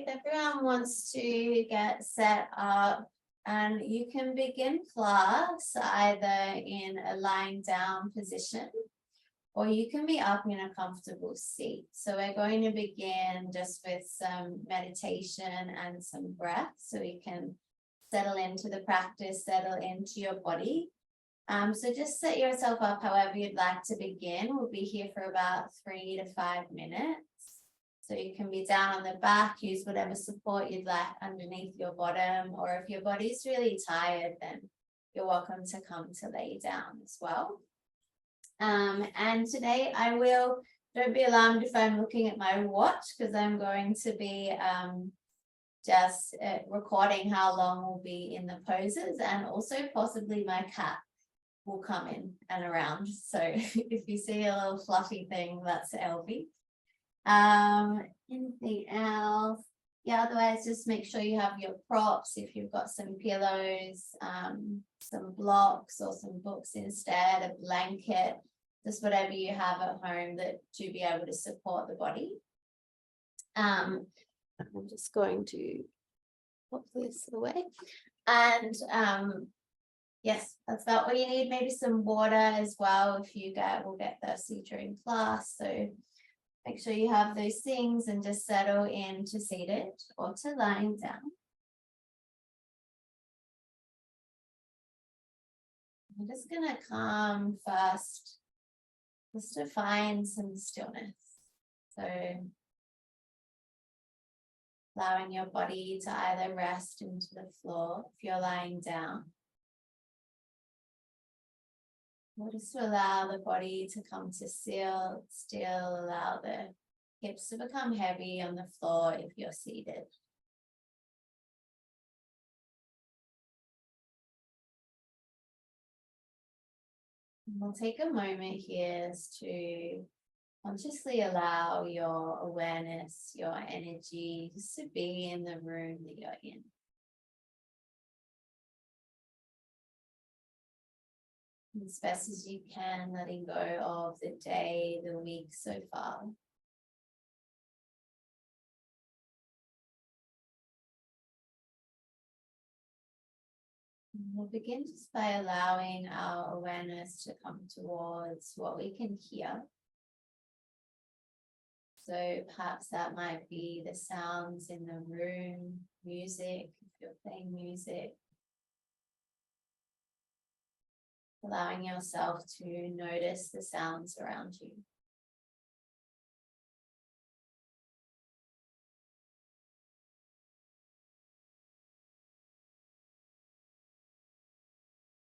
if everyone wants to get set up, and you can begin class either in a lying down position, or you can be up in a comfortable seat. So we're going to begin just with some meditation and some breath, so you can settle into the practice, settle into your body. So just set yourself up however you'd like to begin. We'll be here for about 3 to 5 minutes. So you can be down on the back, use whatever support you'd like underneath your bottom, or if your body's really tired, then you're welcome to come to lay down as well. And today don't be alarmed if I'm looking at my watch, because I'm going to be just recording how long we'll be in the poses, and also possibly my cat will come in and around. So if you see a little fluffy thing, that's Elvie. Anything else? Yeah, otherwise just make sure you have your props. If you've got some pillows, some blocks or some books instead, a blanket, just whatever you have at home that to be able to support the body. I'm just going to pop this away. And yes, that's about what you need. Maybe some water as well if you will get thirsty during class. So make sure you have those things and just settle into seated or to lying down. I'm just going to come first just to find some stillness. So allowing your body to either rest into the floor if you're lying down, or just to allow the body to come to still, allow the hips to become heavy on the floor if you're seated. And we'll take a moment here to consciously allow your awareness, your energy, just to be in the room that you're in. As best as you can, letting go of the day, the week so far. And we'll begin just by allowing our awareness to come towards what we can hear. So perhaps that might be the sounds in the room, music, if you're playing music. Allowing yourself to notice the sounds around you.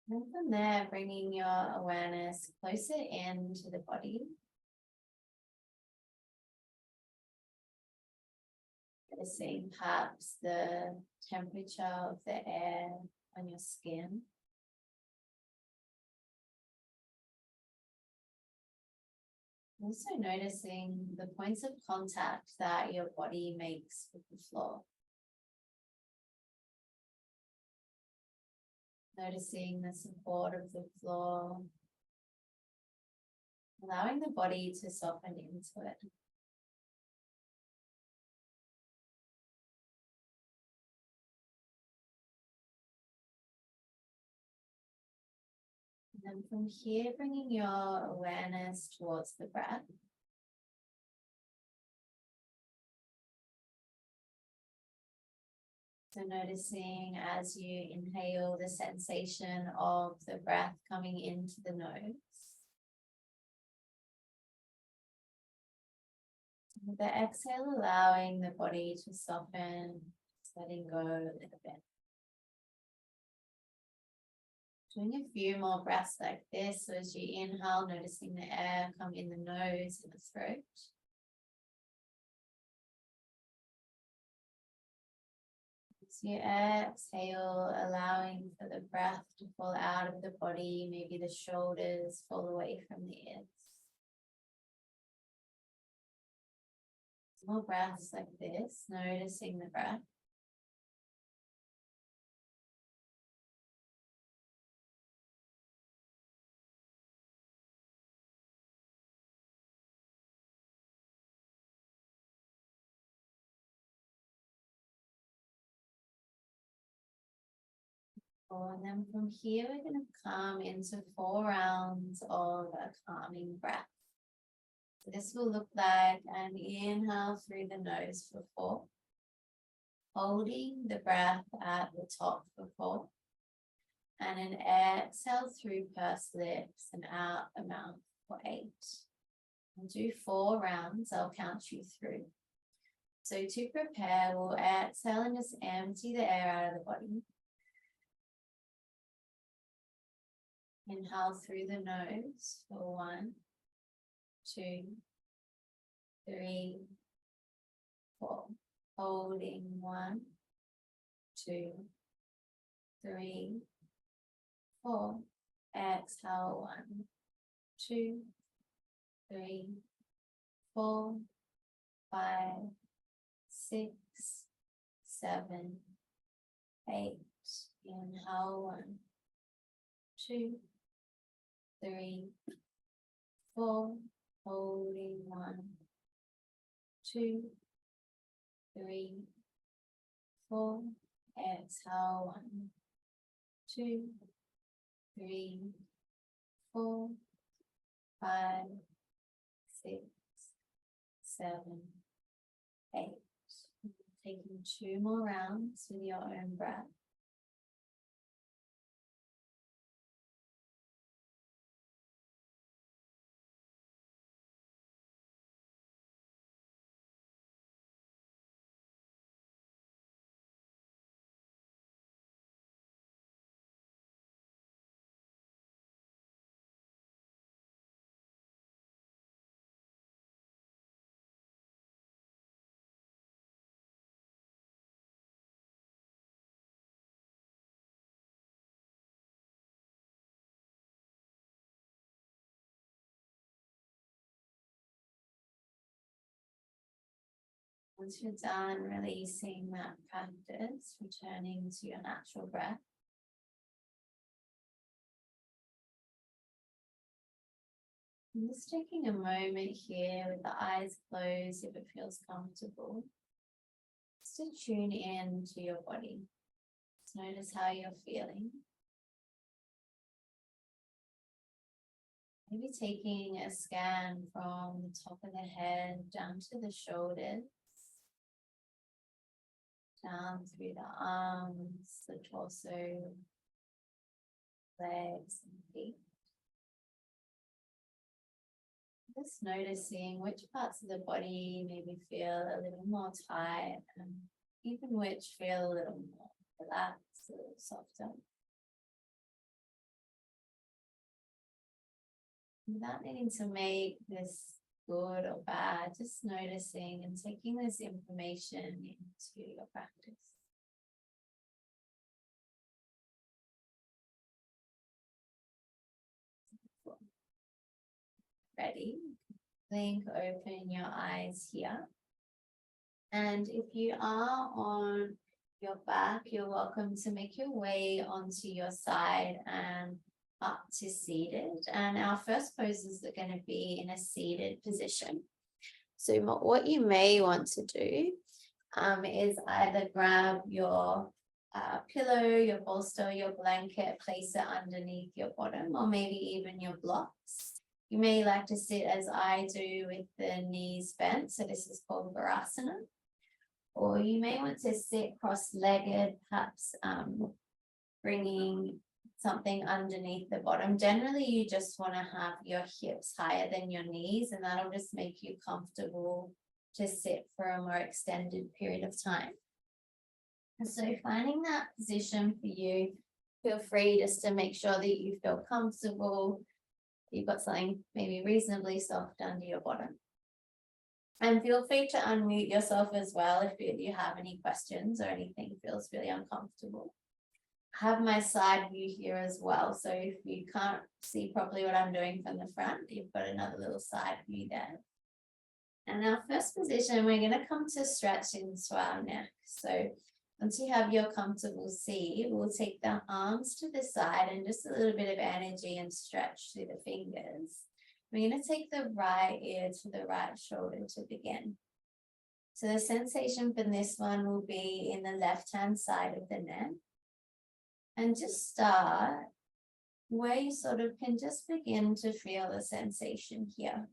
And from there, bringing your awareness closer into the body. Noticing perhaps the temperature of the air on your skin. Also noticing the points of contact that your body makes with the floor. Noticing the support of the floor. Allowing the body to soften into it. And then from here, bringing your awareness towards the breath. So noticing as you inhale the sensation of the breath coming into the nose. With the exhale, allowing the body to soften, letting go a little bit. Doing a few more breaths like this. So as you inhale, noticing the air come in the nose and the throat. As you exhale, allowing for the breath to fall out of the body, maybe the shoulders fall away from the ears. More breaths like this, noticing the breath. And then from here, we're going to come into 4 rounds of a calming breath. So this will look like an inhale through the nose for 4, holding the breath at the top for 4, and an exhale through pursed lips and out the mouth for 8. We'll do 4 rounds. I'll count you through. So to prepare, we'll exhale and just empty the air out of the body. Inhale through the nose for 1, 2, 3, 4. Holding 1, 2, 3, 4. Exhale 1, 2, 3, 4, 5, 6, 7, 8. Inhale 1, 2, 3, 4. Holding 1, 2, 3, 4. Exhale 1, 2, 3, 4, 5, 6, 7, 8. Taking 2 more rounds with your own breath. Once you're done releasing that practice, returning to your natural breath. I'm just taking a moment here with the eyes closed if it feels comfortable. Just to tune in to your body. Just notice how you're feeling. Maybe taking a scan from the top of the head down to the shoulders. Down through the arms, the torso, legs and feet. Just noticing which parts of the body maybe feel a little more tight and even which feel a little more relaxed, a little softer. Without needing to make this good or bad, just noticing and taking this information into your practice. Ready? Blink open your eyes here. And if you are on your back, you're welcome to make your way onto your side and up to seated. And our first poses are going to be in a seated position. So what you may want to do is either grab your pillow, your bolster, your blanket, place it underneath your bottom, or maybe even your blocks. You may like to sit as I do with the knees bent. So this is called Virasana. Or you may want to sit cross-legged, perhaps bringing something underneath the bottom. Generally, you just want to have your hips higher than your knees, and that'll just make you comfortable to sit for a more extended period of time. And so finding that position for you, feel free just to make sure that you feel comfortable. You've got something maybe reasonably soft under your bottom. And feel free to unmute yourself as well if you have any questions or anything feels really uncomfortable. I have my side view here as well. So if you can't see properly what I'm doing from the front, you've got another little side view there. And our first position, we're going to come to stretch into our neck. So once you have your comfortable seat, we'll take the arms to the side and just a little bit of energy and stretch through the fingers. We're going to take the right ear to the right shoulder to begin. So the sensation for this one will be in the left-hand side of the neck. And just start where you sort of can just begin to feel the sensation here.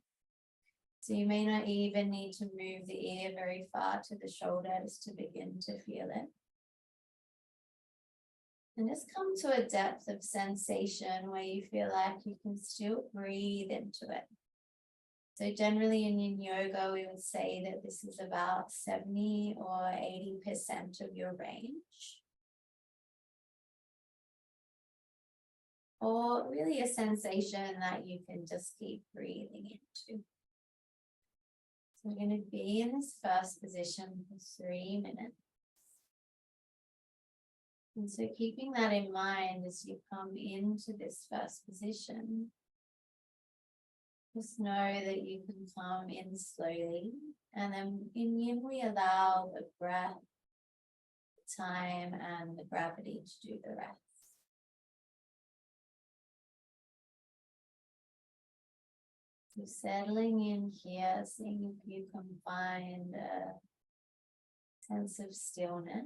So you may not even need to move the ear very far to the shoulders to begin to feel it. And just come to a depth of sensation where you feel like you can still breathe into it. So generally in Yin Yoga, we would say that this is about 70 or 80% of your range. Or really a sensation that you can just keep breathing into. So we're going to be in this first position for 3 minutes. And so keeping that in mind as you come into this first position, just know that you can come in slowly. And then in Yin, we allow the breath, the time, and the gravity to do the rest. So settling in here, seeing if you can find a sense of stillness.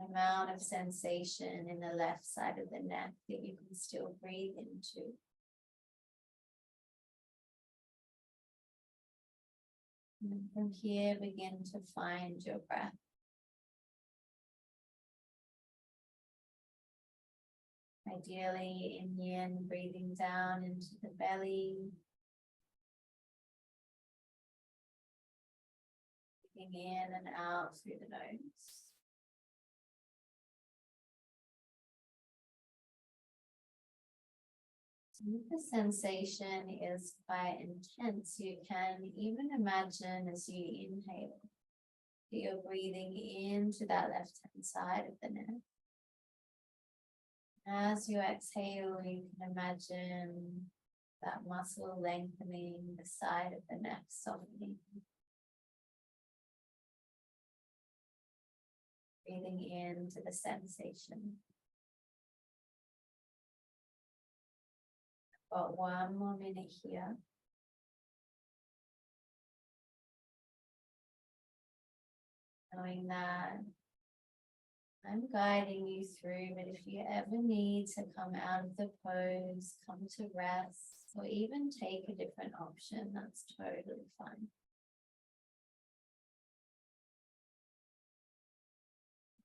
Amount of sensation in the left side of the neck that you can still breathe into. And from here, begin to find your breath. Ideally, in Yin, breathing down into the belly. Breathing in and out through the nose. If the sensation is quite intense, you can even imagine as you inhale that you're breathing into that left-hand side of the neck. As you exhale, you can imagine that muscle lengthening, the side of the neck softening. Breathing into the sensation. Got 1 more minute here. Knowing that I'm guiding you through, but if you ever need to come out of the pose, come to rest, or even take a different option, that's totally fine.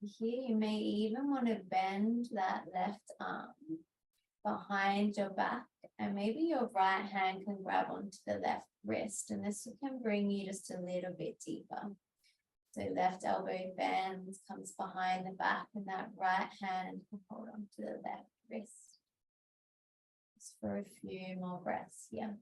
Here you may even want to bend that left arm behind your back, and maybe your right hand can grab onto the left wrist, and this can bring you just a little bit deeper. So left elbow bends, comes behind the back, and that right hand can hold onto the left wrist. Just for a few more breaths here.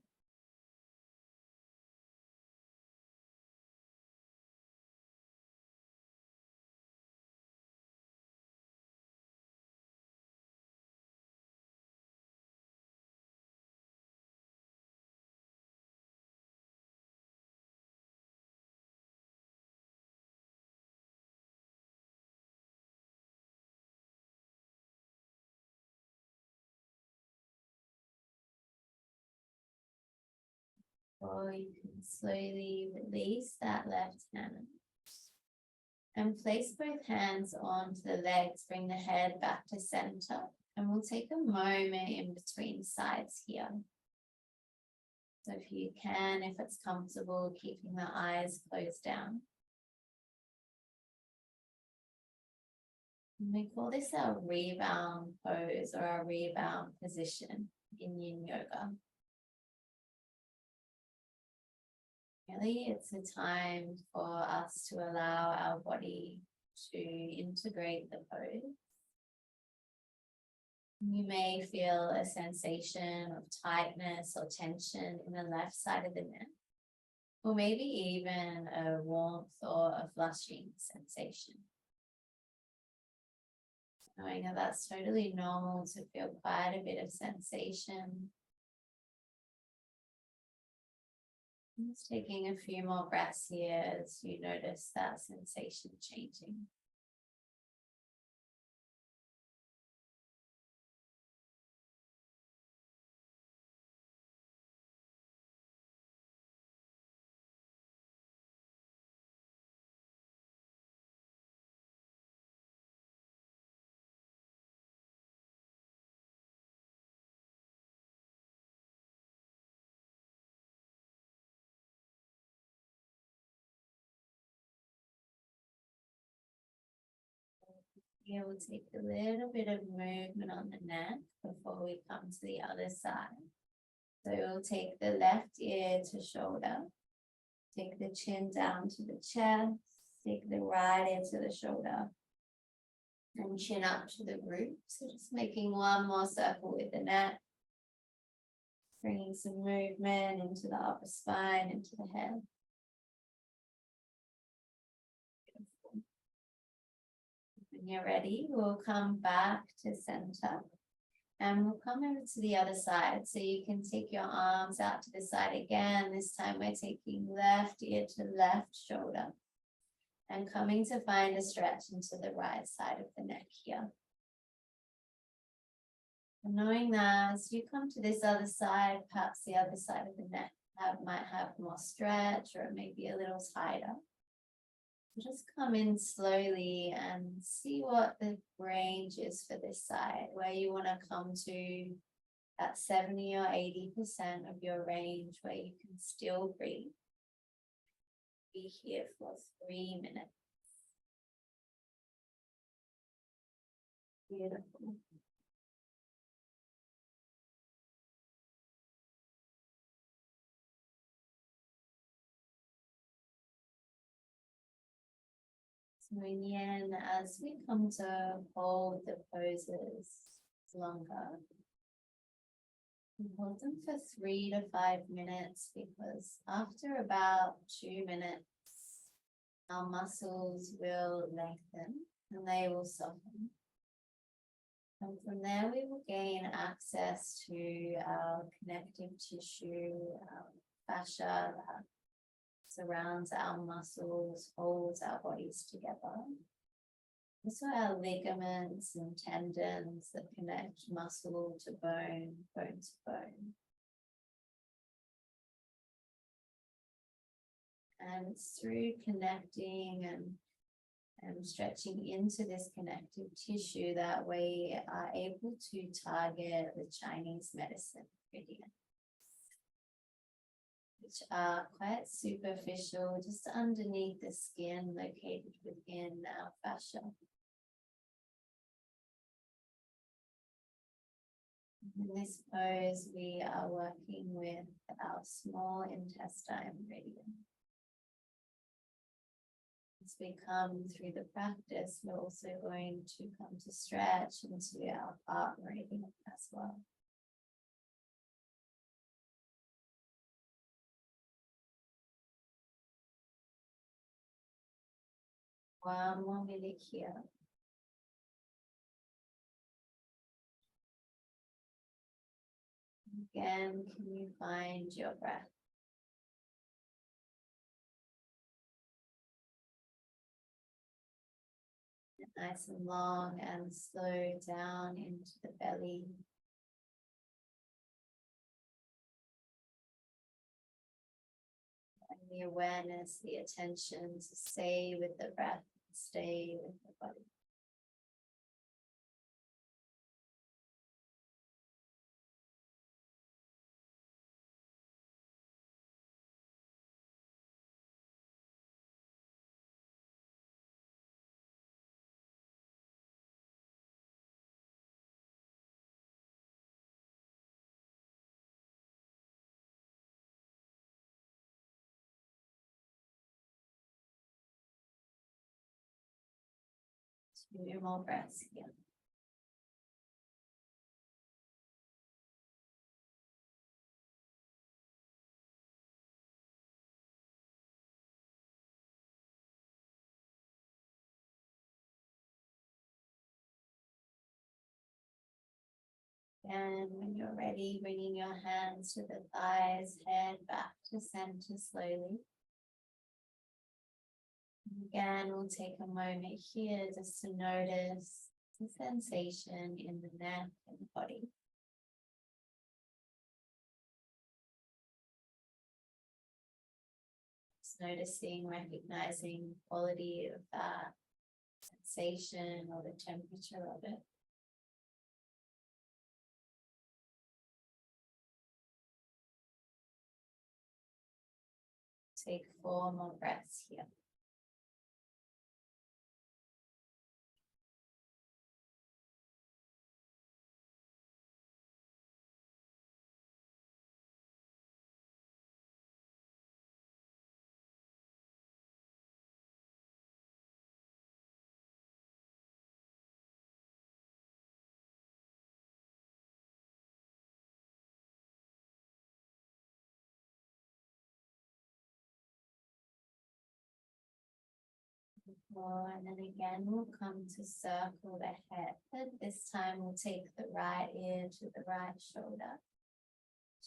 Or you can slowly release that left hand and place both hands onto the legs, bring the head back to center, and we'll take a moment in between sides here. So if you can, if it's comfortable, keeping the eyes closed down. And we call this our rebound pose or our rebound position in Yin Yoga. Really, it's a time for us to allow our body to integrate the pose. You may feel a sensation of tightness or tension in the left side of the neck, or maybe even a warmth or a flushing sensation. Knowing that that's totally normal to feel quite a bit of sensation. Just taking a few more breaths here as you notice that sensation changing. Here we'll take a little bit of movement on the neck before we come to the other side. So we'll take the left ear to shoulder, take the chin down to the chest, take the right ear to the shoulder, and chin up to the root. So just making one more circle with the neck, bringing some movement into the upper spine, into the head. Beautiful. When you're ready, we'll come back to center. And we'll come over to the other side. So you can take your arms out to the side again. This time we're taking left ear to left shoulder. And coming to find a stretch into the right side of the neck here. And knowing that as you come to this other side, perhaps the other side of the neck might have more stretch or it may be a little tighter. Just come in slowly and see what the range is for this side, where you want to come to that 70 or 80% of your range where you can still breathe. Be here for 3 minutes. Beautiful. So in Yin, as we come to hold the poses longer, we hold them for 3 to 5 minutes because after about 2 minutes, our muscles will lengthen and they will soften. And from there, we will gain access to our connective tissue, our fascia that surrounds our muscles, holds our bodies together. Also our ligaments and tendons that connect muscle to bone, bone to bone. And it's through connecting and stretching into this connective tissue that we are able to target the Chinese medicine meridians, which are quite superficial, just underneath the skin, located within our fascia. In this pose, we are working with our small intestine meridian. As we come through the practice, we're also going to come to stretch into our heart meridian as well. One more minute here. Again, can you find your breath? Nice and long and slow down into the belly. And the awareness, the attention to stay with the breath, stay with the body. Two more breaths here. And when you're ready, bringing your hands to the thighs, head back to center slowly. Again, we'll take a moment here just to notice the sensation in the neck and the body. Just noticing, recognizing the quality of that sensation or the temperature of it. Take 4 more breaths here. And then again, we'll come to circle the head. This time we'll take the right ear to the right shoulder.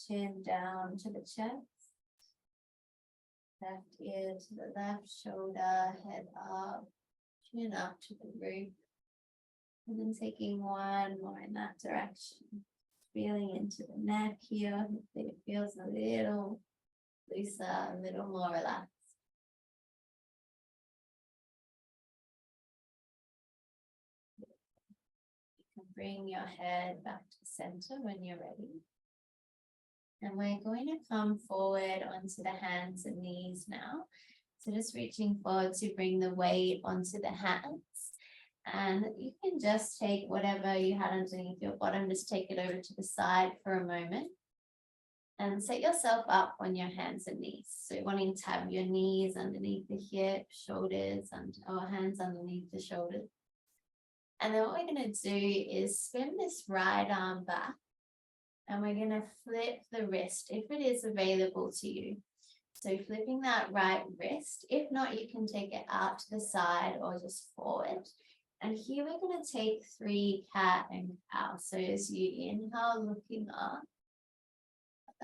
Chin down to the chest. Left ear to the left shoulder, head up, chin up to the roof. And then taking one more in that direction. Feeling into the neck here. Hopefully it feels a little looser, a little more relaxed. Bring your head back to center when you're ready. And we're going to come forward onto the hands and knees now. So just reaching forward to bring the weight onto the hands. And you can just take whatever you had underneath your bottom, just take it over to the side for a moment. And set yourself up on your hands and knees. So wanting to have your knees underneath the hips, shoulders, and our hands underneath the shoulders. And then what we're going to do is spin this right arm back and we're going to flip the wrist if it is available to you. So flipping that right wrist, if not, you can take it out to the side or just forward. And here we're going to take 3 cat and cow. So as you inhale, looking up,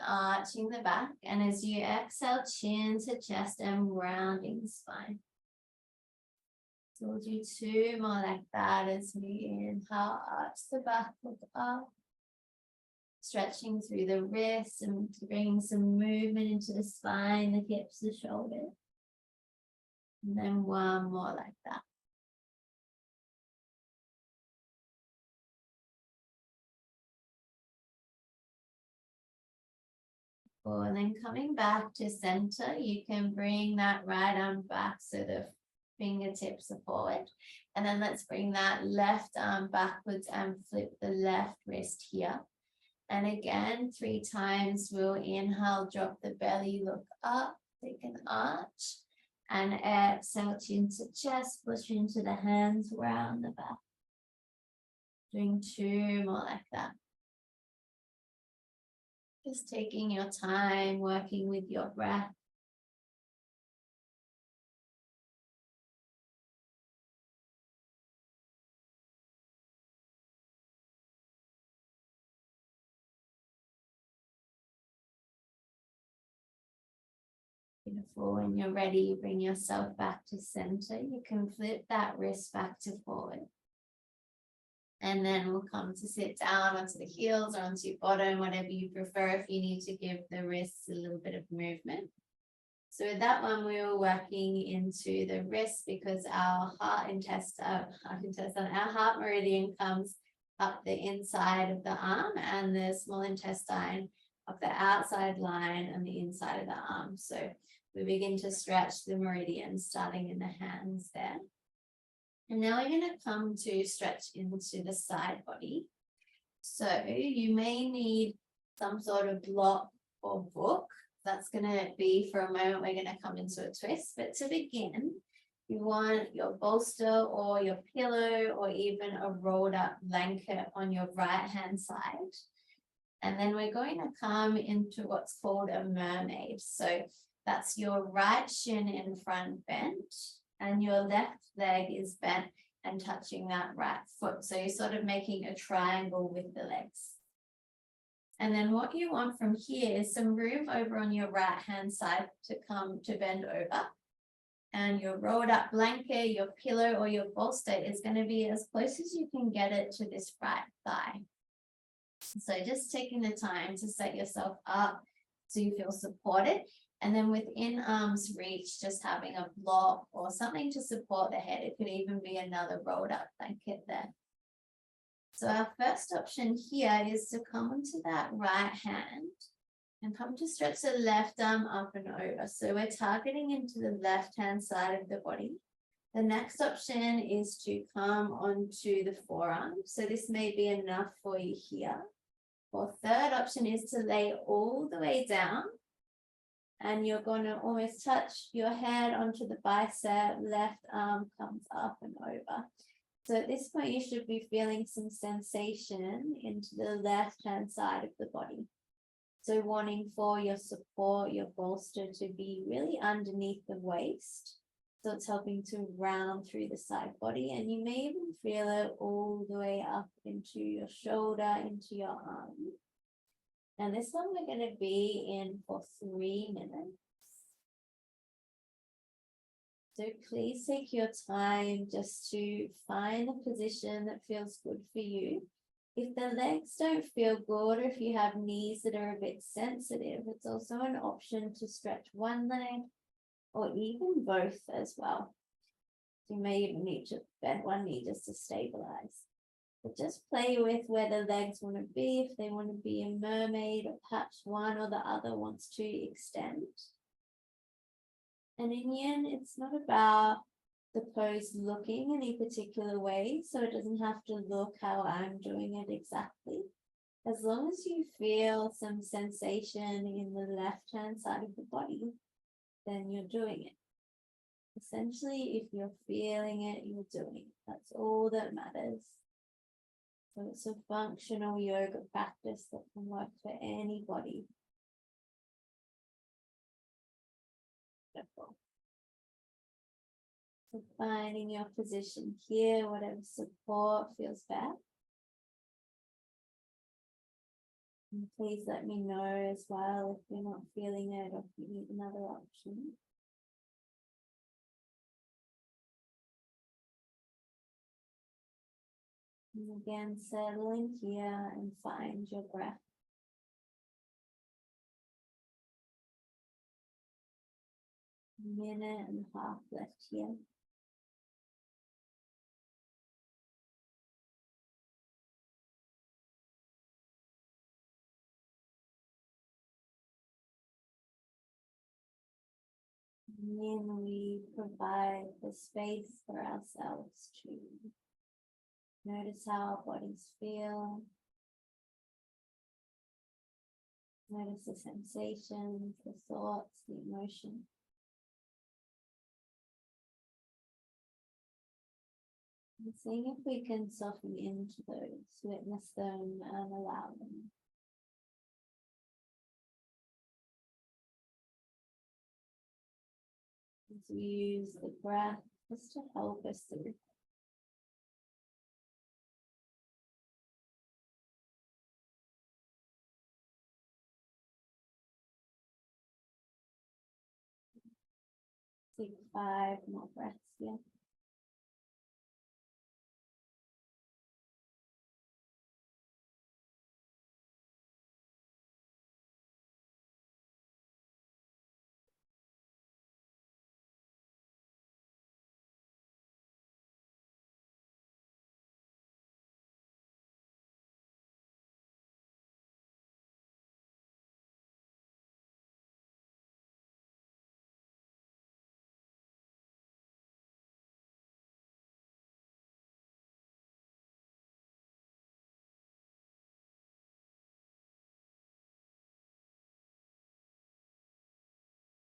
arching the back, and as you exhale, chin to chest and rounding the spine. So we'll do 2 more like that as we inhale, arch the back, look up, stretching through the wrists and bringing some movement into the spine, the hips, the shoulders. And then 1 more like that. And then coming back to center, you can bring that right arm back so the fingertips are forward. And then let's bring that left arm backwards and flip the left wrist here. And again, 3 times we'll inhale, drop the belly, look up, take an arch. And exhale, chin to chest, push into the hands, round the back. Doing 2 more like that. Just taking your time, working with your breath. Beautiful. When you're ready, you bring yourself back to center. You can flip that wrist back to forward. And then we'll come to sit down onto the heels or onto your bottom, whatever you prefer, if you need to give the wrists a little bit of movement. So with that one, we were working into the wrist because our heart meridian comes up the inside of the arm and the small intestine up the outside line and the inside of the arm. So we begin to stretch the meridians starting in the hands there. And now we're going to come to stretch into the side body. So you may need some sort of block or book. That's going to be for a moment. We're going to come into a twist. But to begin, you want your bolster or your pillow or even a rolled up blanket on your right hand side. And then we're going to come into what's called a mermaid. So that's your right shin in front bent and your left leg is bent and touching that right foot. So you're sort of making a triangle with the legs. And then what you want from here is some room over on your right hand side to come to bend over. And your rolled up blanket, your pillow or your bolster is going to be as close as you can get it to this right thigh. So just taking the time to set yourself up so you feel supported. And then within arm's reach, just having a block or something to support the head. It could even be another rolled up blanket there. So our first option here is to come onto that right hand and come to stretch the left arm up and over. So we're targeting into the left hand side of the body. The next option is to come onto the forearm. So this may be enough for you here. Or third option is to lay all the way down. And you're going to almost touch your head onto the bicep, left arm comes up and over. So at this point, you should be feeling some sensation into the left-hand side of the body. So wanting for your support, your bolster to be really underneath the waist So it's helping to round through the side body, and you may even feel it all the way up into your shoulder, into your arm. And this one we're going to be in for 3 minutes. So please take your time just to find a position that feels good for you. If the legs don't feel good, or if you have knees that are a bit sensitive, it's also an option to stretch one leg or even both as well. You may even need to bend one knee just to stabilize. But just play with where the legs want to be, if they want to be a mermaid, or perhaps one or the other wants to extend. And in Yin, it's not about the pose looking any particular way, so it doesn't have to look how I'm doing it exactly. As long as you feel some sensation in the left-hand side of the body, then you're doing it. Essentially, if you're feeling it, you're doing it. That's all that matters. So it's a functional yoga practice that can work for anybody. Beautiful. So finding your position here, whatever support feels best. And please let me know as well if you're not feeling it or if you need another option. And again, settle in here and find your breath. A minute and a half left here. And then we provide the space for ourselves to notice how our bodies feel. Notice the sensations, the thoughts, the emotions. And seeing if we can soften into those, witness them and allow them. As we use the breath just to help us through. Take 5 more breaths here.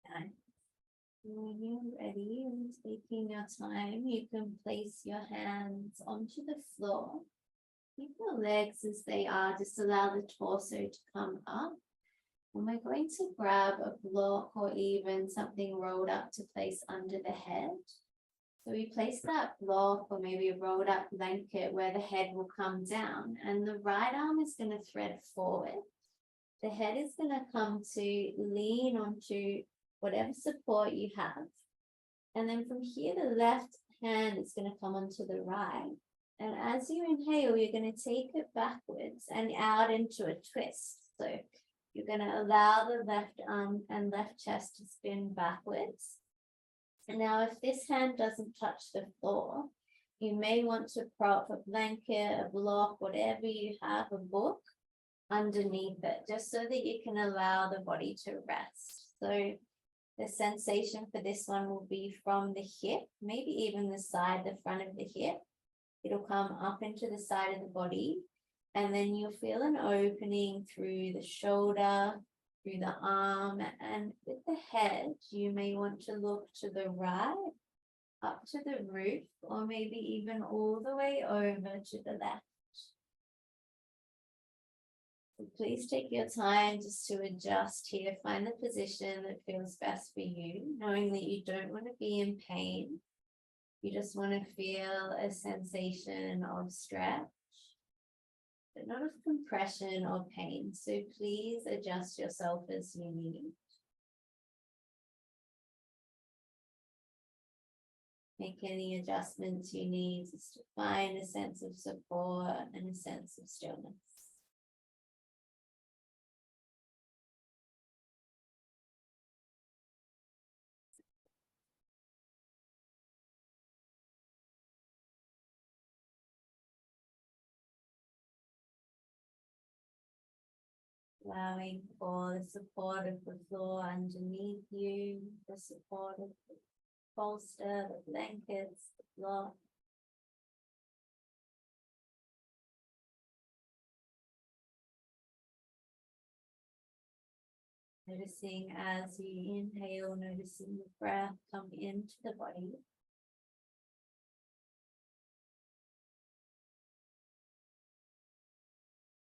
Nice. When you're ready and taking your time, you can place your hands onto the floor. Keep your legs as they are, just allow the torso to come up. And we're going to grab a block or even something rolled up to place under the head. So we place that block or maybe a rolled up blanket where the head will come down, and the right arm is going to thread forward. The head is going to come to lean onto whatever support you have. And then from here, the left hand is going to come onto the right. And as you inhale, you're going to take it backwards and out into a twist. So you're going to allow the left arm and left chest to spin backwards. And now if this hand doesn't touch the floor, you may want to prop a blanket, a block, whatever you have, a book underneath it, just so that you can allow the body to rest. So the sensation for this one will be from the hip, maybe even the side, the front of the hip. It'll come up into the side of the body, and then you'll feel an opening through the shoulder, through the arm, and with the head, you may want to look to the right, up to the roof, or maybe even all the way over to the left. So please take your time just to adjust here. Find the position that feels best for you, knowing that you don't want to be in pain. You just want to feel a sensation of stretch, but not of compression or pain. So please adjust yourself as you need. Make any adjustments you need just to find a sense of support and a sense of stillness. Allowing for the support of the floor underneath you, the support of the bolster, the blankets, the block. Noticing as you inhale, noticing the breath come into the body.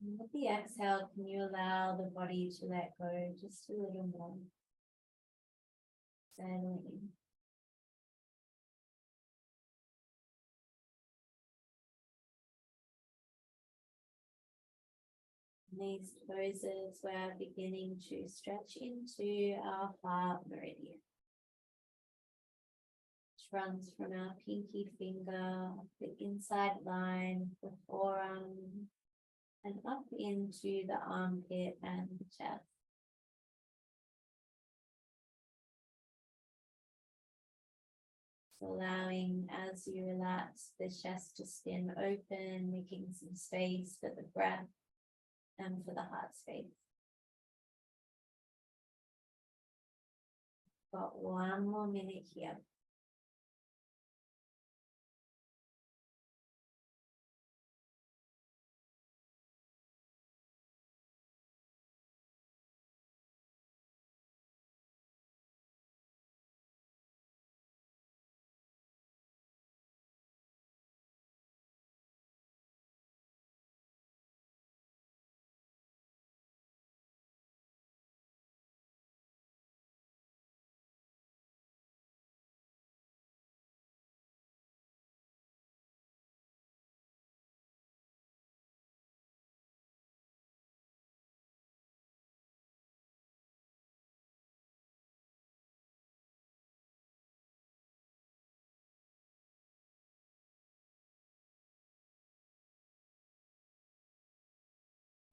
And with the exhale, can you allow the body to let go just a little more? Settling. These poses, we're beginning to stretch into our heart meridian, which runs from our pinky finger, the inside line, the forearm, and up into the armpit and the chest. So allowing as you relax the chest to spin open, making some space for the breath and for the heart space. Got one more minute here.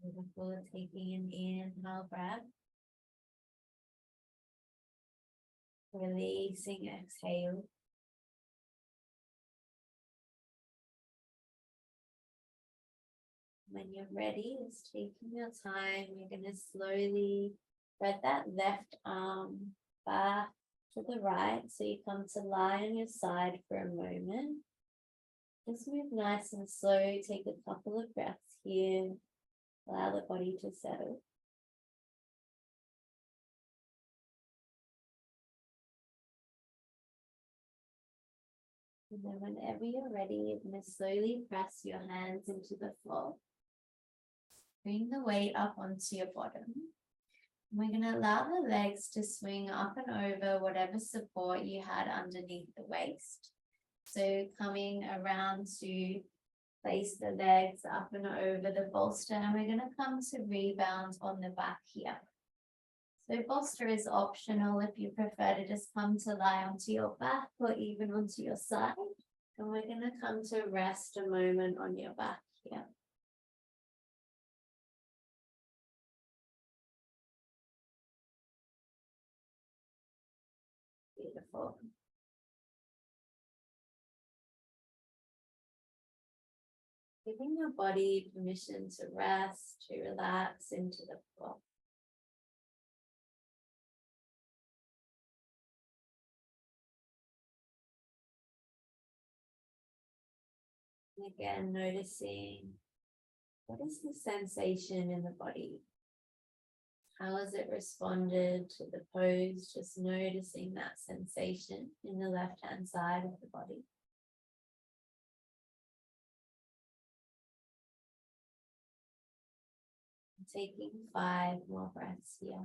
Beautiful. Taking an inhale breath. Releasing exhale. When you're ready, just taking your time, you're going to slowly spread that left arm back to the right. So you come to lie on your side for a moment. Just move nice and slow. Take a couple of breaths here. Allow the body to settle. And then whenever you're ready, you're going to slowly press your hands into the floor. Bring the weight up onto your bottom. And we're going to allow the legs to swing up and over whatever support you had underneath the waist. So coming around to place the legs up and over the bolster, and we're going to come to rebound on the back here. So bolster is optional if you prefer to just come to lie onto your back or even onto your side. And we're going to come to rest a moment on your back here. Beautiful. Giving your body permission to rest, to relax into the floor. And again, noticing what is the sensation in the body? How has it responded to the pose? Just noticing that sensation in the left-hand side of the body. Taking 5 more breaths here.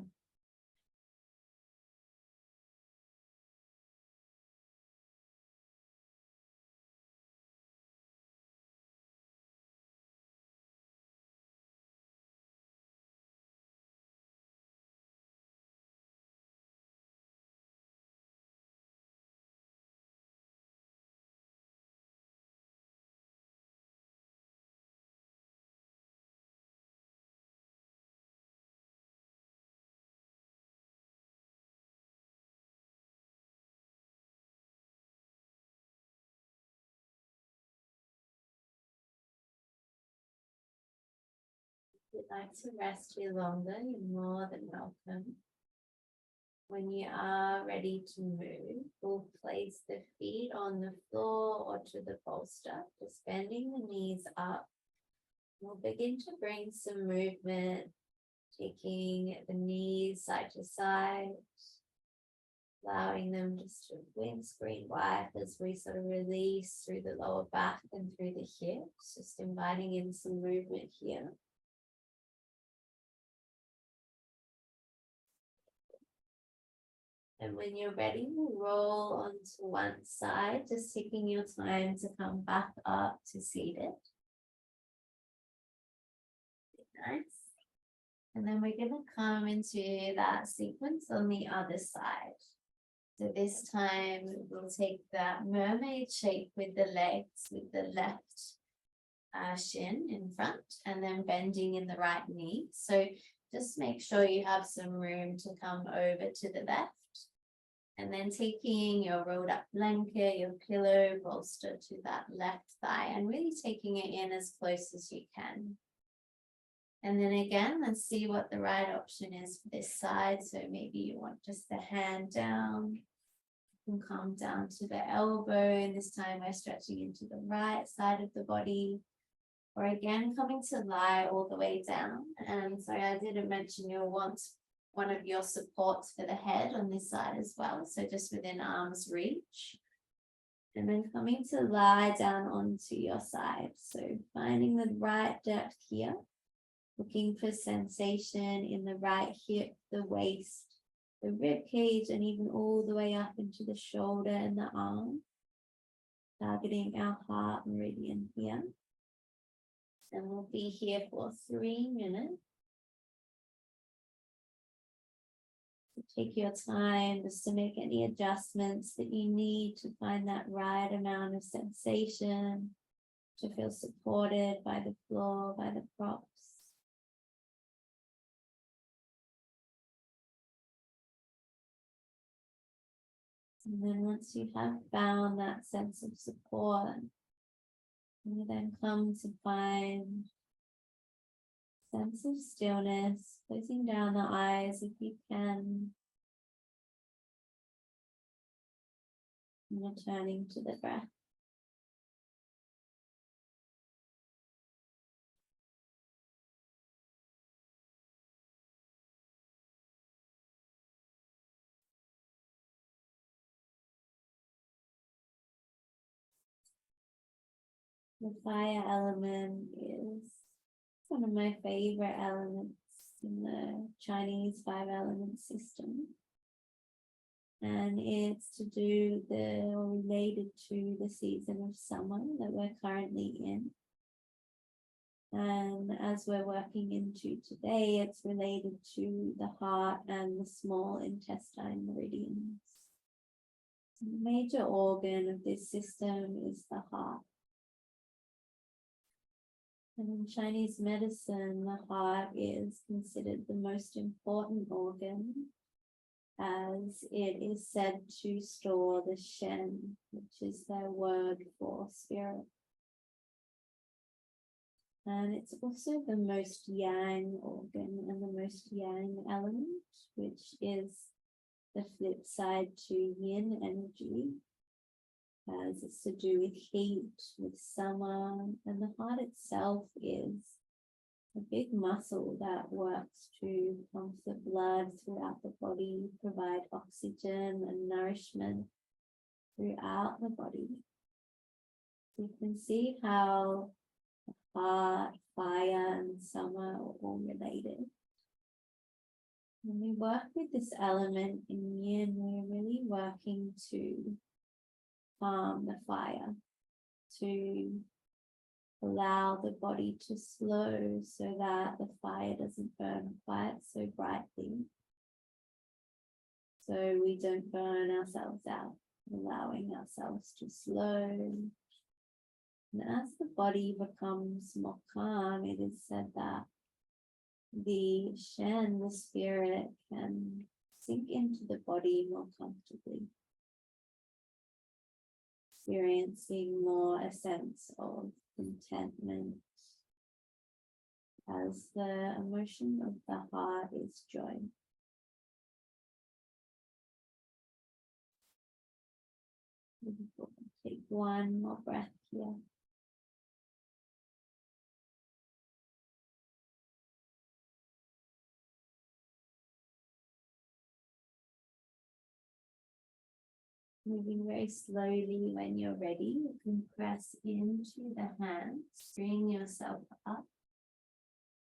If you'd like to rest here longer, you're more than welcome. When you are ready to move, we'll place the feet on the floor or to the bolster, just bending the knees up. We'll begin to bring some movement, taking the knees side to side, allowing them just to windscreen wipe as we sort of release through the lower back and through the hips, just inviting in some movement here. And when you're ready, we'll roll onto one side, just taking your time to come back up to seated. Nice. And then we're going to come into that sequence on the other side. So this time we'll take that mermaid shape with the legs, with the left shin in front, and then bending in the right knee. So just make sure you have some room to come over to the left. And then taking your rolled up blanket, your pillow, bolster to that left thigh, and really taking it in as close as you can. And then again, let's see what the right option is for this side. So maybe you want just the hand down. You can come down to the elbow, and this time we're stretching into the right side of the body. Or again, coming to lie all the way down. And sorry, I didn't mention you'll want one of your supports for the head on this side as well. So just within arm's reach. And then coming to lie down onto your side. So finding the right depth here. Looking for sensation in the right hip, the waist, the rib cage, and even all the way up into the shoulder and the arm. Targeting our heart meridian here. And we'll be here for 3 minutes. Take your time just to make any adjustments that you need to find that right amount of sensation, to feel supported by the floor, by the props. And then once you have found that sense of support, you then come to find a sense of stillness, closing down the eyes if you can, and returning to the breath. The fire element is one of my favorite elements in the Chinese 5-element system. And it's to do or related to the season of summer that we're currently in. And as we're working into today, it's related to the heart and the small intestine meridians. The major organ of this system is the heart. And in Chinese medicine, the heart is considered the most important organ, as it is said to store the Shen, which is their word for spirit. And it's also the most yang organ and the most yang element, which is the flip side to yin energy, as it's to do with heat, with summer, and the heart itself is a big muscle that works to pump the blood throughout the body, provide oxygen and nourishment throughout the body. You can see how the heart, fire, and summer are all related. When we work with this element in yin, we're really working to calm the fire, to allow the body to slow so that the fire doesn't burn quite so brightly. So we don't burn ourselves out, allowing ourselves to slow. And as the body becomes more calm, it is said that the Shen, the spirit, can sink into the body more comfortably, experiencing more a sense of contentment, as the emotion of the heart is joy. Take one more breath here. Moving very slowly. When you're ready, you can press into the hands, bring yourself up.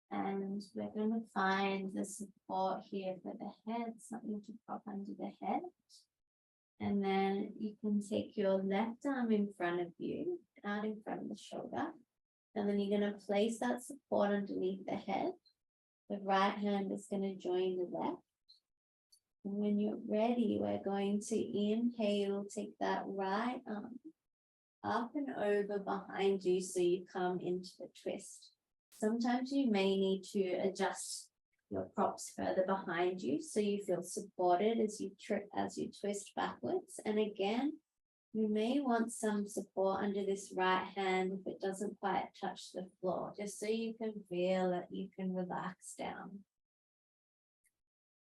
And we're going to find the support here for the head, something to prop under the head. And then you can take your left arm in front of you, out in front of the shoulder. And then you're going to place that support underneath the head. The right hand is going to join the left. And when you're ready, we're going to inhale, take that right arm up and over behind you so you come into the twist. Sometimes you may need to adjust your props further behind you so you feel supported as you twist backwards. And again, you may want some support under this right hand if it doesn't quite touch the floor, just so you can feel that you can relax down.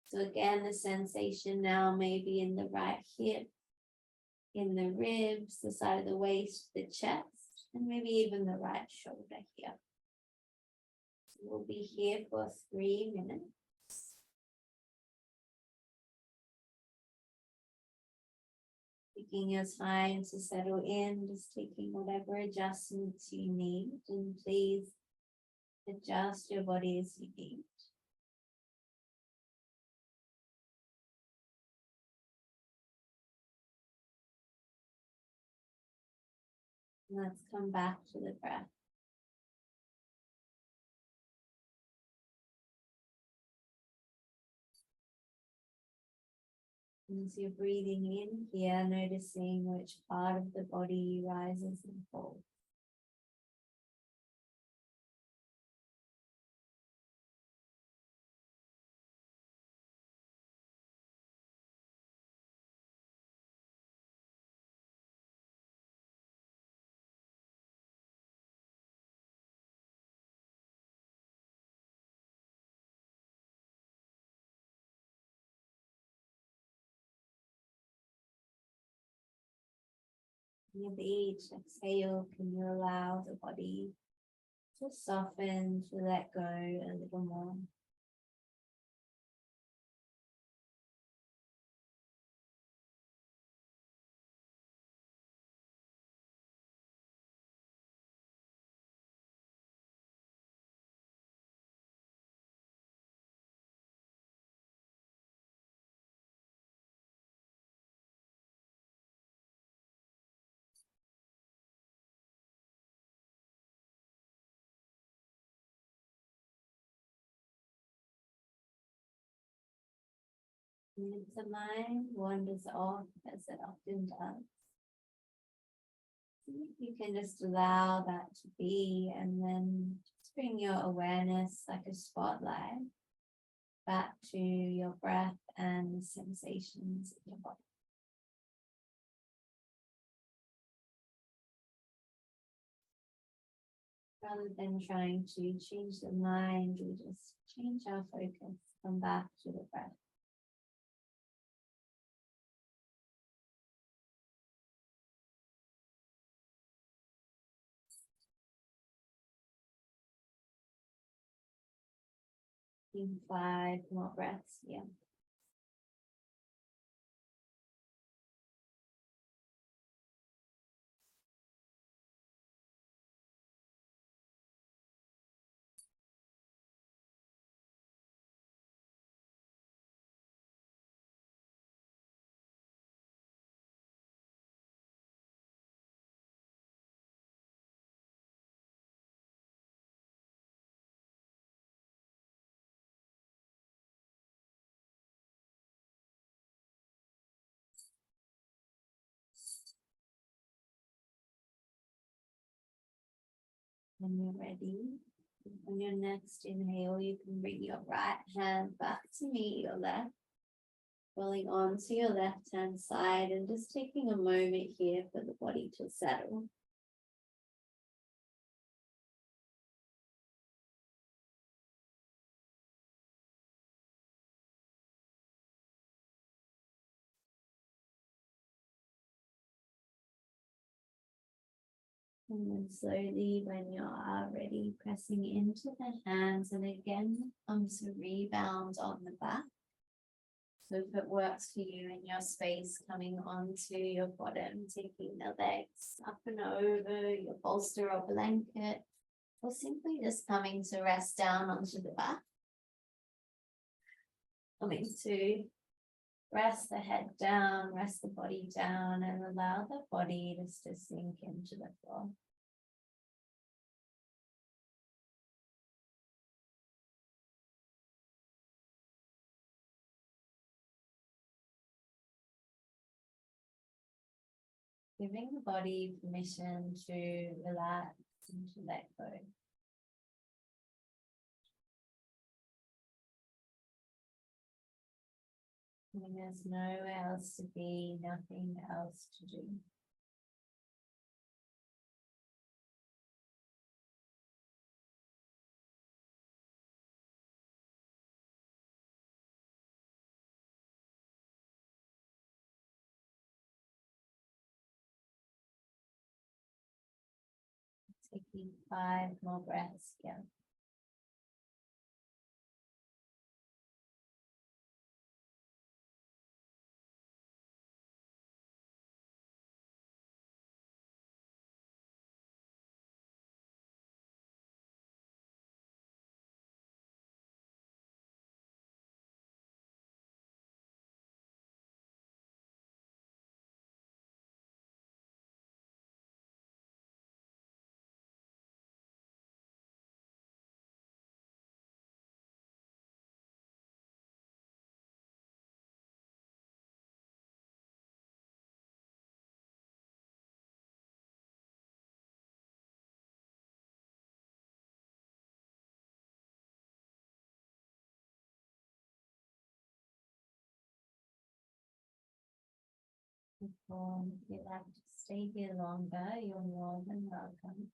So again, the sensation now may be in the right hip, in the ribs, the side of the waist, the chest, and maybe even the right shoulder here. So we'll be here for 3 minutes. Taking your time to settle in, just taking whatever adjustments you need, and please adjust your body as you need. Let's come back to the breath. As you're breathing in here, noticing which part of the body rises and falls. With each exhale, can you allow the body to soften, to let go a little more? And if the mind wanders off, as it often does, you can just allow that to be, and then just bring your awareness like a spotlight back to your breath and sensations in your body. Rather than trying to change the mind, we just change our focus, come back to the breath. In 5 more breaths, yeah. When you're ready, on your next inhale, you can bring your right hand back to meet your left, rolling onto your left hand side and just taking a moment here for the body to settle. And then slowly, when you are ready, pressing into the hands, and again comes a rebound on the back. So if it works for you in your space, coming onto your bottom, taking the legs up and over your bolster or blanket, or simply just coming to rest down onto the back. Coming to rest the head down, rest the body down, and allow the body just to sink into the floor. Giving the body permission to relax and to let go. When there's nowhere else to be, nothing else to do. Taking 5 more breaths here. If you'd like to stay here longer, you're more than welcome.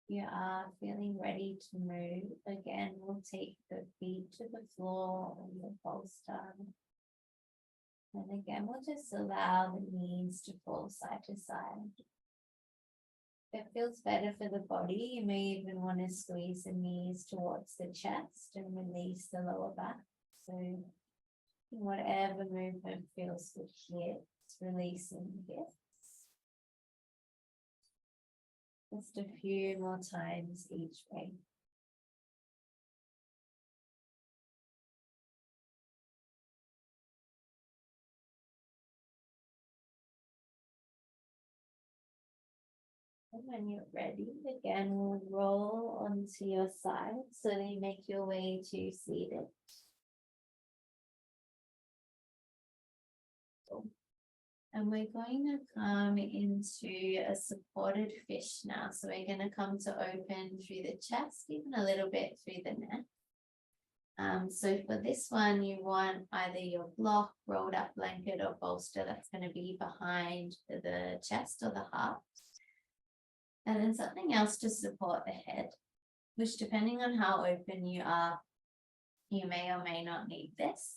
You are feeling ready to move. Again, we'll take the feet to the floor or your bolster. And again, we'll just allow the knees to fall side to side. If it feels better for the body, you may even want to squeeze the knees towards the chest and release the lower back. So whatever movement feels good here, it's releasing the hips. Just a few more times each way. And when you're ready, again, we'll roll onto your side so that you make your way to seated. And we're going to come into a supported fish now. So we're going to come to open through the chest, even a little bit through the neck. So for this one, you want either your block, rolled up blanket or bolster that's going to be behind the chest or the heart. And then something else to support the head, which depending on how open you are, you may or may not need this.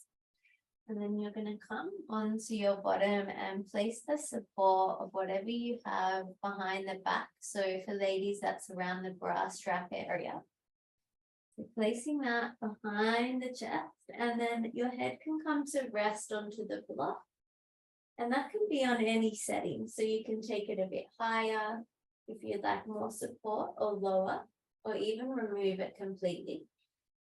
And then you're going to come onto your bottom and place the support of whatever you have behind the back. So for ladies, that's around the bra strap area. So placing that behind the chest, and then your head can come to rest onto the block. And that can be on any setting. So you can take it a bit higher if you'd like more support, or lower, or even remove it completely.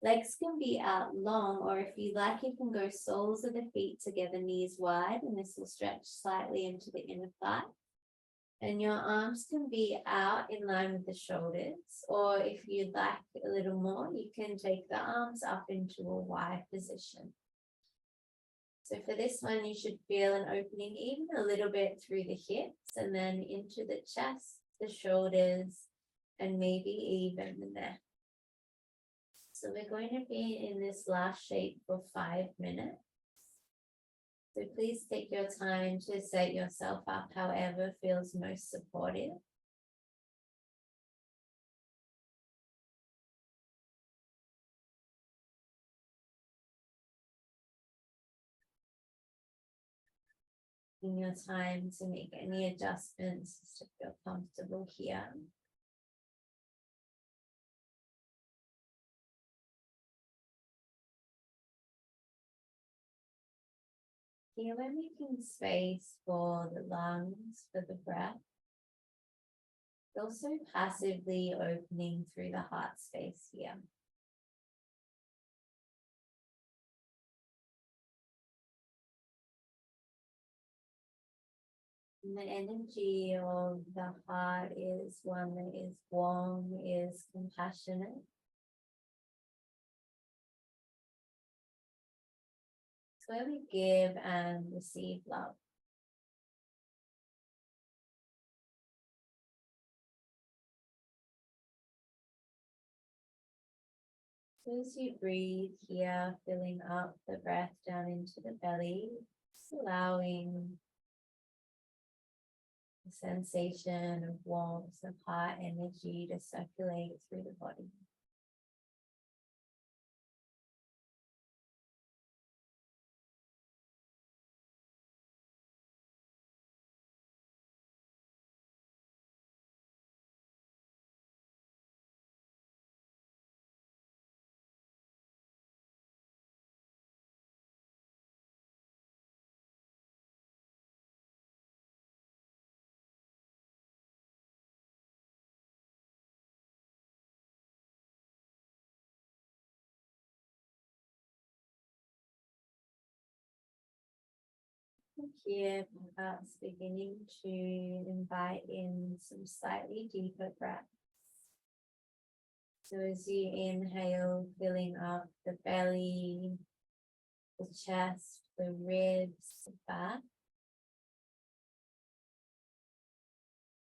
Legs can be out long, or if you like, you can go soles of the feet together, knees wide, and this will stretch slightly into the inner thigh. And your arms can be out in line with the shoulders, or if you'd like a little more, you can take the arms up into a wide position. So for this one, you should feel an opening even a little bit through the hips and then into the chest, the shoulders, and maybe even the neck. So we're going to be in this last shape for 5 minutes. So please take your time to set yourself up however feels most supportive. In your time to make any adjustments to feel comfortable here. Here we're making space for the lungs, for the breath. Also passively opening through the heart space here. And the energy of the heart is one that is warm, is compassionate. It's where we give and receive love. So as you breathe here, filling up the breath down into the belly, just allowing the sensation of warmth, of heart energy to circulate through the body. Here, perhaps beginning to invite in some slightly deeper breaths. So as you inhale, filling up the belly, the chest, the ribs, the back.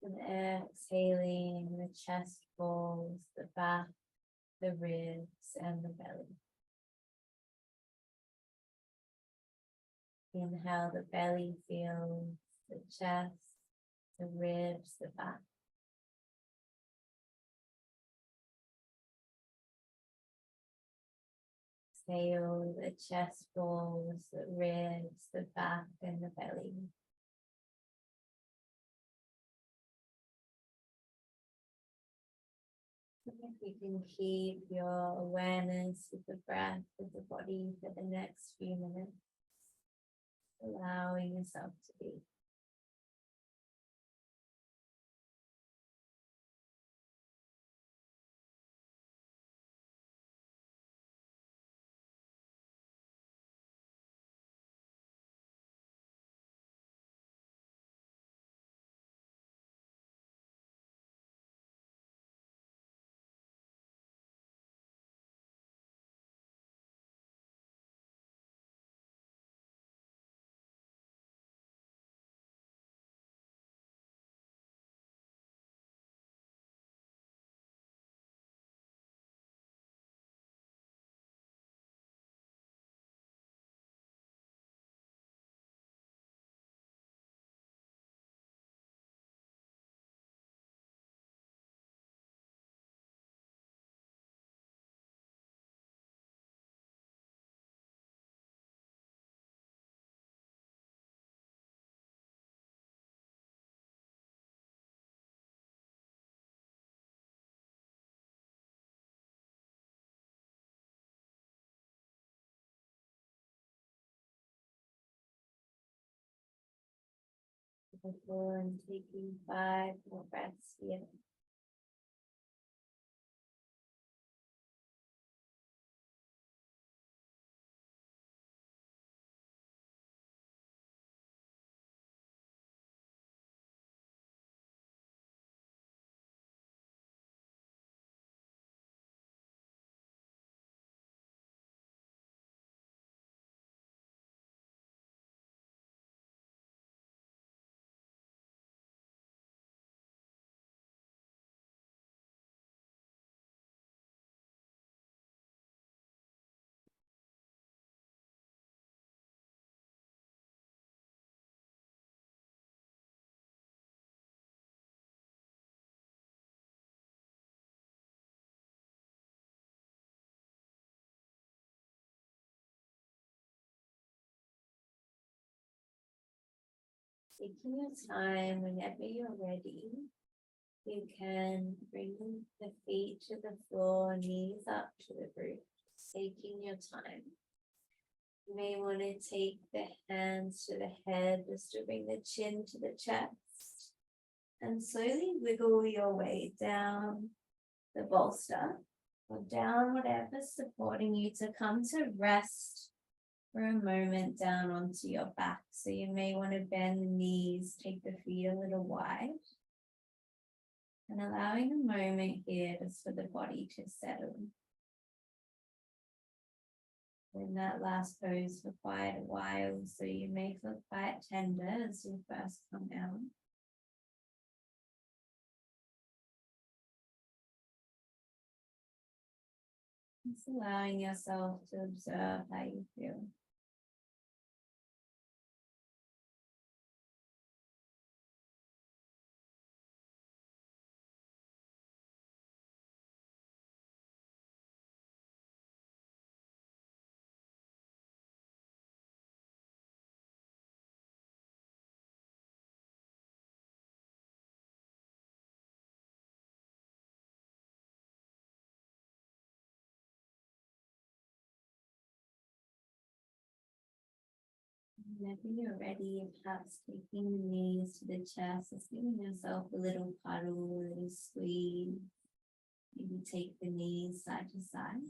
And exhaling, the chest falls, the back, the ribs, and the belly. Inhale, the belly fills, the chest, the ribs, the back. Exhale, the chest falls, the ribs, the back, and the belly. If you can keep your awareness with the breath, with the body for the next few minutes, allowing yourself to be. Before and taking 5 more breaths here. Taking your time whenever you're ready, you can bring the feet to the floor, knees up to the roof, taking your time. You may want to take the hands to the head just to bring the chin to the chest and slowly wiggle your way down the bolster or down whatever's supporting you to come to rest for a moment down onto your back. So you may want to bend the knees, take the feet a little wide, and allowing a moment here just for the body to settle. In that last pose for quite a while, so you may feel quite tender as you first come down. Just allowing yourself to observe how you feel. Whenever you're ready, perhaps taking the knees to the chest, just giving yourself a little cuddle, a little squeeze. Maybe take the knees side to side.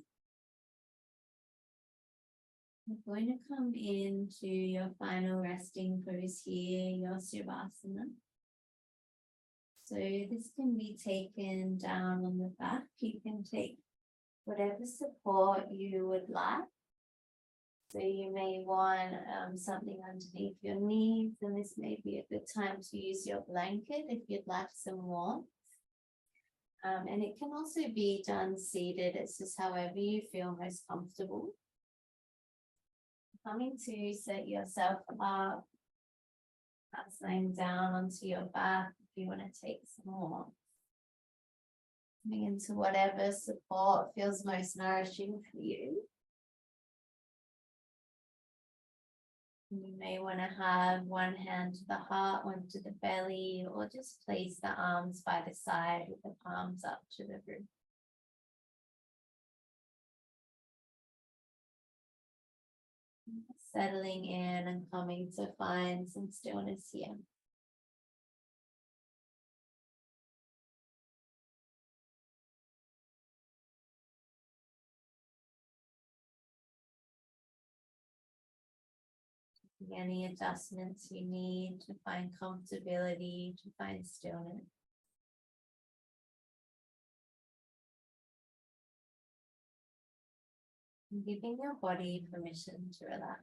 We're going to come into your final resting pose here, your Shavasana. So this can be taken down on the back. You can take whatever support you would like. So you may want something underneath your knees, and this may be a good time to use your blanket if you'd like some warmth. And it can also be done seated. It's just however you feel most comfortable. Coming to set yourself up, perhaps laying down onto your back if you want to take some more. Coming into whatever support feels most nourishing for you. You may want to have one hand to the heart, one to the belly, or just place the arms by the side with the palms up to the roof. Settling in and coming to find some stillness here. Any adjustments you need to find comfortability, to find stillness. And giving your body permission to relax.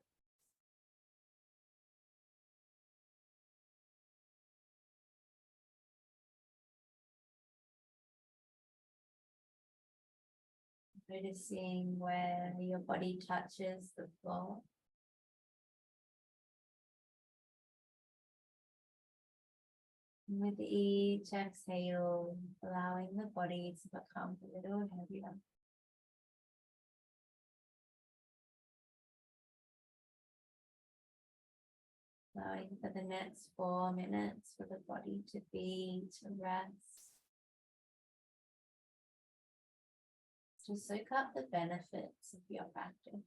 Noticing where your body touches the floor. And with each exhale, allowing the body to become a little heavier. Allowing for the next 4 minutes for the body to be, to rest. To soak up the benefits of your practice.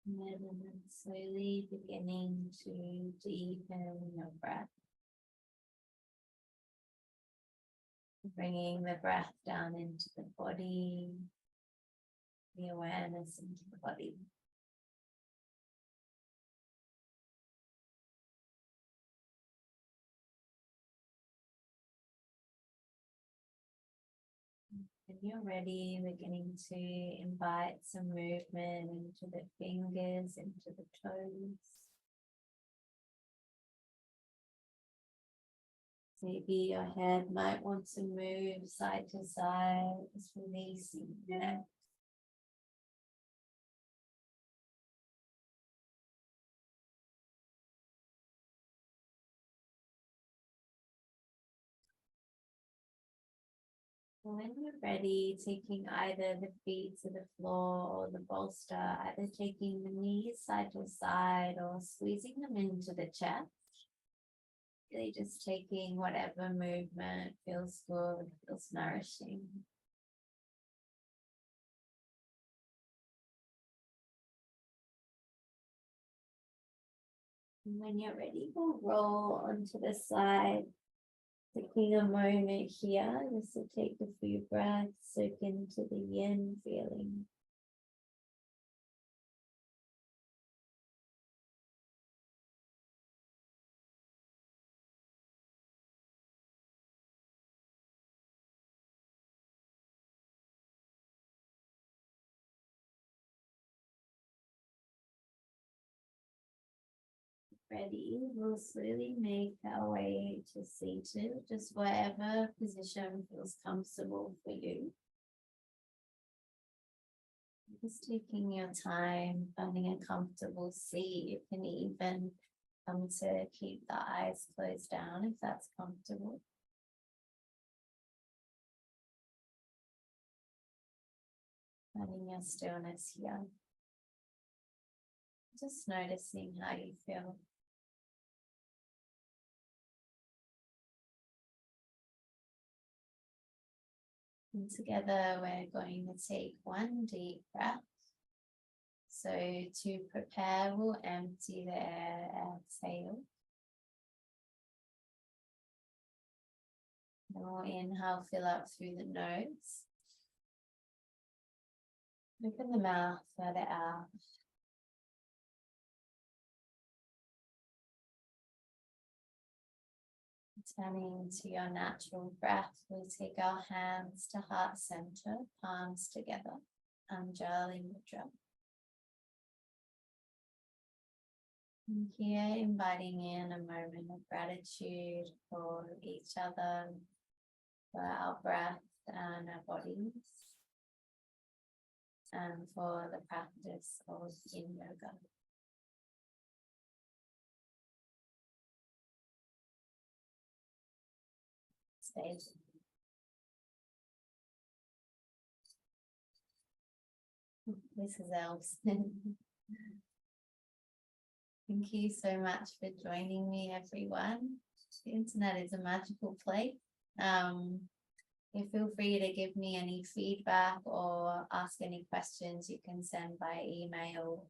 And then slowly beginning to deepen your breath. Bringing the breath down into the body, the awareness into the body. When you're ready, beginning to invite some movement into the fingers, into the toes. Maybe your head might want to move side to side, just releasing the neck. When you're ready, taking either the feet to the floor or the bolster, either taking the knees side to side or squeezing them into the chest. Really just taking whatever movement feels good, feels nourishing. And when you're ready, we'll roll onto the side. Taking a moment here just to take a few breaths, soak into the yin feeling. Ready, we'll slowly make our way to seated, just whatever position feels comfortable for you. Just taking your time, finding a comfortable seat. You can even come to keep the eyes closed down if that's comfortable. Finding your stillness here. Just noticing how you feel. And together we're going to take one deep breath. So to prepare, we'll empty the air, exhale. And we'll inhale, fill up through the nose. Open the mouth, let it out. Turning to your natural breath, we'll take our hands to heart center, palms together, Anjali Mudra. And here, inviting in a moment of gratitude for each other, for our breath and our bodies, and for the practice of Yin Yoga. Stay. This is Els. Thank you so much for joining me, everyone. The internet is a magical place. You feel free to give me any feedback or ask any questions you can send by email